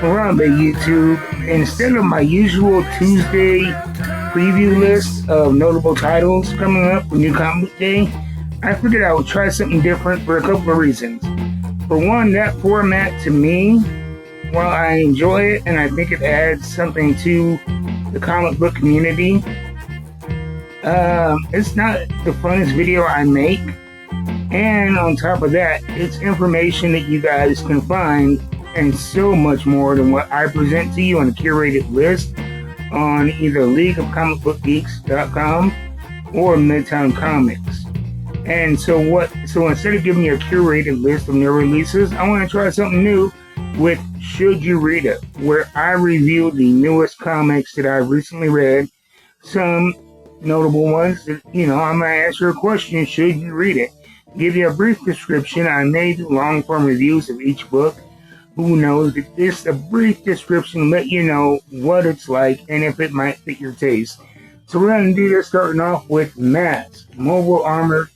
Around the YouTube, instead of my usual Tuesday preview list of notable titles coming up for New Comic Book Day, I figured I would try something different for a couple of reasons. For one, that format to me, while I enjoy it and I think it adds something to the comic book community, it's not the funnest video I make. And on top of that, it's information that you guys can find and so much more than what I present to you on a curated list on either leagueofcomicbookgeeks.com or Midtown Comics. And so instead of giving you a curated list of new releases, I want to try something new with Should You Read It, where I review the newest comics that I've recently read, some notable ones that, I'm going to ask you a question, should you read it? Give you a brief description. I may do long-form reviews of each book. Who knows? Just a brief description, let you know what it's like and if it might fit your taste. So we're going to do this starting off with Matt's Mobile Armored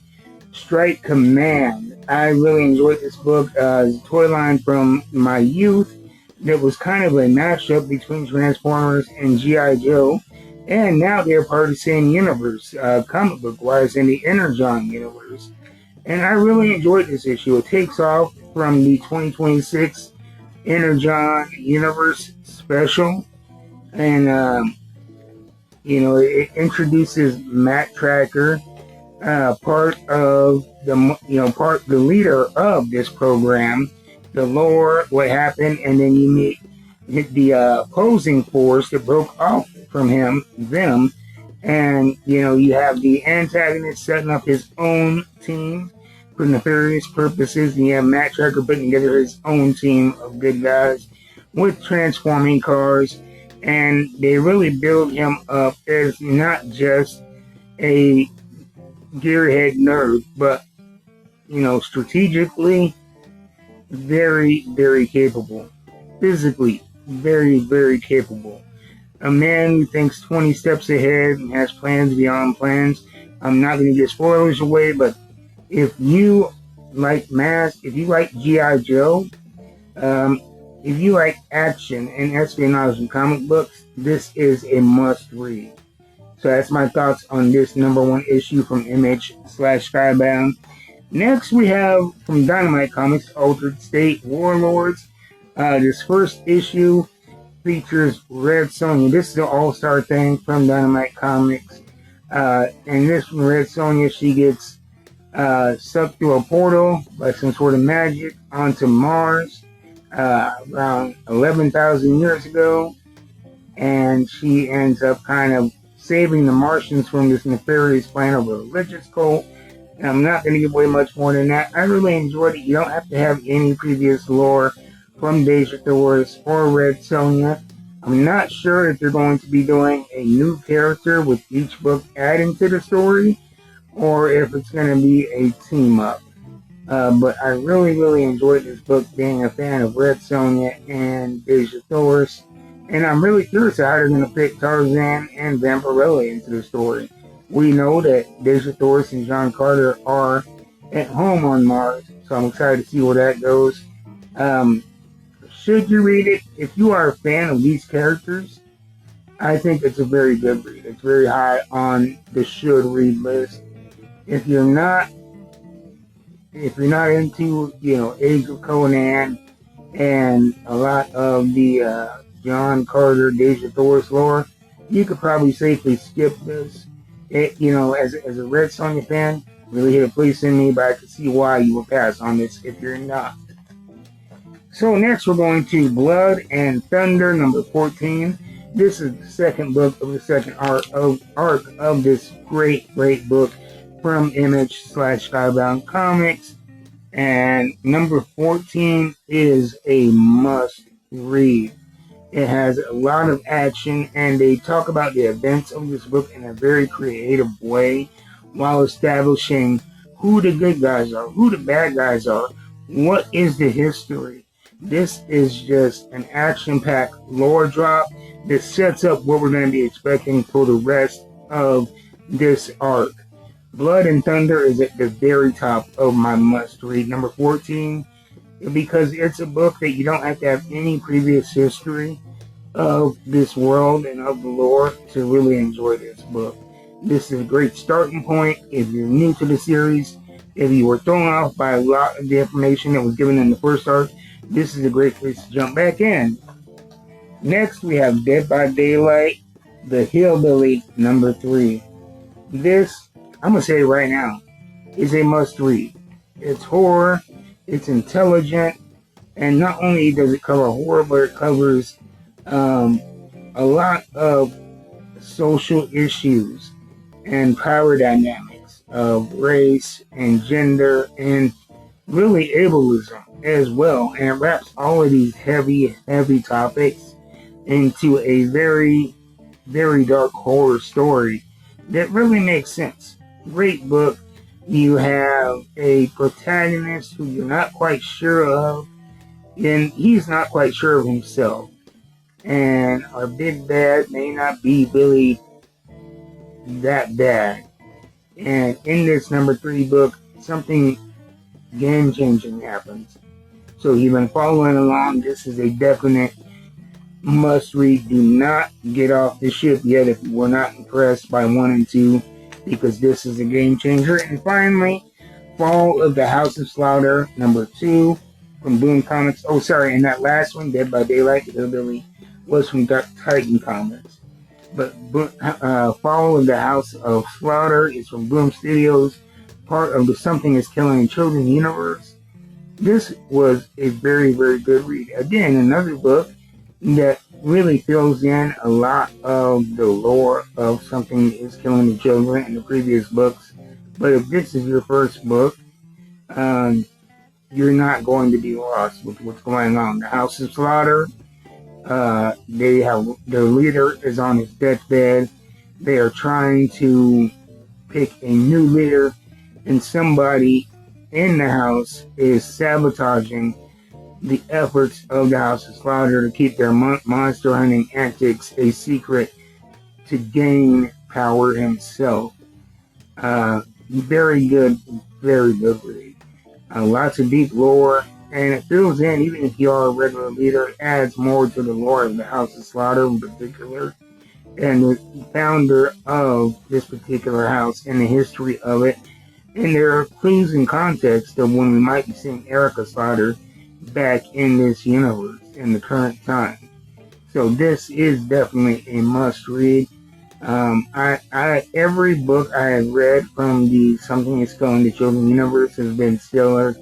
Strike Command. I really enjoyed this book. It's a toy line from my youth that was kind of a mashup between Transformers and G.I. Joe. And now they're part of the same universe, comic book-wise, in the Energon universe. And I really enjoyed this issue. It takes off from the 2026 Energon Universe special, and it introduces Matt Tracker, part of the leader of this program, the lore, what happened, and then you meet the opposing force that broke off from them, and you have the antagonist setting up his own team for nefarious purposes, and you have Matt Tracker putting together his own team of good guys with transforming cars, and they really build him up as not just a gearhead nerd, but strategically very, very capable, physically very, very capable. A man who thinks 20 steps ahead and has plans beyond plans. I'm not going to give spoilers away, but if you like Mask, if you like G.I. Joe, if you like action and espionage in comic books, this is a must-read. So that's my thoughts on this #1 issue from Image/Skybound. Next, we have from Dynamite Comics, Altered State Warlords. This first issue features Red Sonja. This is the all-star thing from Dynamite Comics. And this from Red Sonja, she gets sucked through a portal by some sort of magic onto Mars around 11,000 years ago, and she ends up kind of saving the Martians from this nefarious plan of a religious cult. And I'm not going to give away much more than that. I really enjoyed it. You don't have to have any previous lore from Dejah Thoris or Red Sonja. I'm not sure if they're going to be doing a new character with each book adding to the story, or if it's going to be a team up. But I really, really enjoyed this book, being a fan of Red Sonja and Dejah Thoris. And I'm really curious how they're going to fit Tarzan and Vampirella into the story. We know that Dejah Thoris and John Carter are at home on Mars, so I'm excited to see where that goes. Should you read it? If you are a fan of these characters, I think it's a very good read. It's very high on the should read list. If you're not into, Age of Conan and a lot of the John Carter, Dejah Thoris lore, you could probably safely skip this. As a Red Sonja fan, really hit a place in me, but I can see why you would pass on this if you're not. So next we're going to Blood and Thunder, #14. This is the second book of the second arc of this great book from Image/Skybound Comics. And number 14 is a must read. It has a lot of action, and they talk about the events of this book in a very creative way while establishing who the good guys are, who the bad guys are, what is the history. This is just an action-packed lore drop that sets up what we're going to be expecting for the rest of this arc. Blood and Thunder is at the very top of my must-read. Number 14 because it's a book that you don't have to have any previous history of this world and of the lore to really enjoy this book. This is a great starting point if you're new to the series. If you were thrown off by a lot of the information that was given in the first arc, this is a great place to jump back in. Next, we have Dead by Daylight, The Hillbilly, number 3. This, I'm going to say right now, is a must-read. It's horror, it's intelligent, and not only does it cover horror, but it covers a lot of social issues and power dynamics of race and gender and really ableism as well. And it wraps all of these heavy topics into a very, very dark horror story that really makes sense. Great book. You have a protagonist who you're not quite sure of, and he's not quite sure of himself. And our big bad may not be really that bad. And in this number 3 book, something game-changing happens. So you've been following along. This is a definite must-read. Do not get off the ship yet if you were not impressed by 1 and 2, because this is a game changer. And finally, Fall of the House of Slaughter, number 2 from Boom Comics. Oh, sorry, and that last one, Dead by Daylight, the Hillbilly, was from Titan Comics. But Fall of the House of Slaughter is from Boom Studios, part of the Something is Killing Children universe. This was a very, very good read. Again, another book that really fills in a lot of the lore of Something is Killing the Children in the previous books. But if this is your first book, you're not going to be lost with what's going on. The House of Slaughter, their leader is on his deathbed. They are trying to pick a new leader, and somebody in the house is sabotaging the efforts of the House of Slaughter to keep their monster hunting antics a secret to gain power himself. Very good read. Lots of deep lore, and it fills in, even if you are a regular leader, it adds more to the lore of the House of Slaughter in particular, and the founder of this particular house and the history of it. And there are clues and context of when we might be seeing Erica Slaughter back in this universe in the current time. So this is definitely a must read. Every book I have read from the Something is Killing the Children universe has been stellar.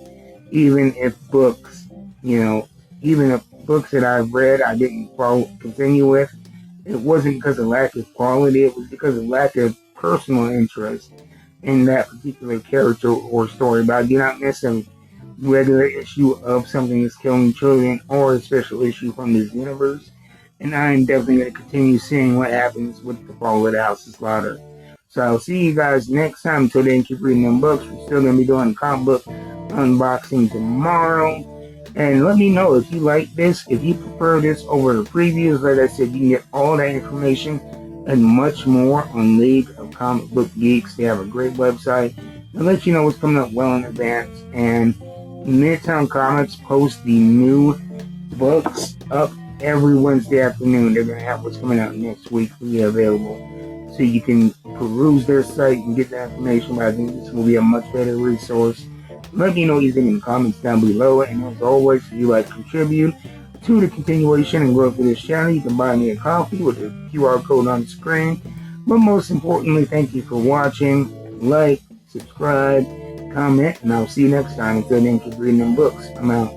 Even if books that I've read I didn't continue with, it wasn't because of lack of quality, it was because of lack of personal interest in that particular character or story. But I do not miss a regular issue of Something is Killing Children or a special issue from this universe. And I am definitely going to continue seeing what happens with the Fall of the House of Slaughter. So I'll see you guys next time. Until then, keep reading them books. We're still going to be doing comic book unboxing tomorrow. And let me know if you like this, if you prefer this over the previews. Like I said, you can get all that information and much more on League of Comic Book Geeks. They have a great website that lets you know what's coming up well in advance. And Midtown Comics posts the new books up every Wednesday afternoon. They're going to have what's coming out next week for you available. So you can peruse their site and get that information. But I think this will be a much better resource. Let me know what you think in the comments down below. And as always, if you like to contribute to the continuation and growth of this channel, you can buy me a coffee with the QR code on the screen. But most importantly, thank you for watching. Like, subscribe, comment, and I'll see you next time. Until then, keep reading them books. I'm out.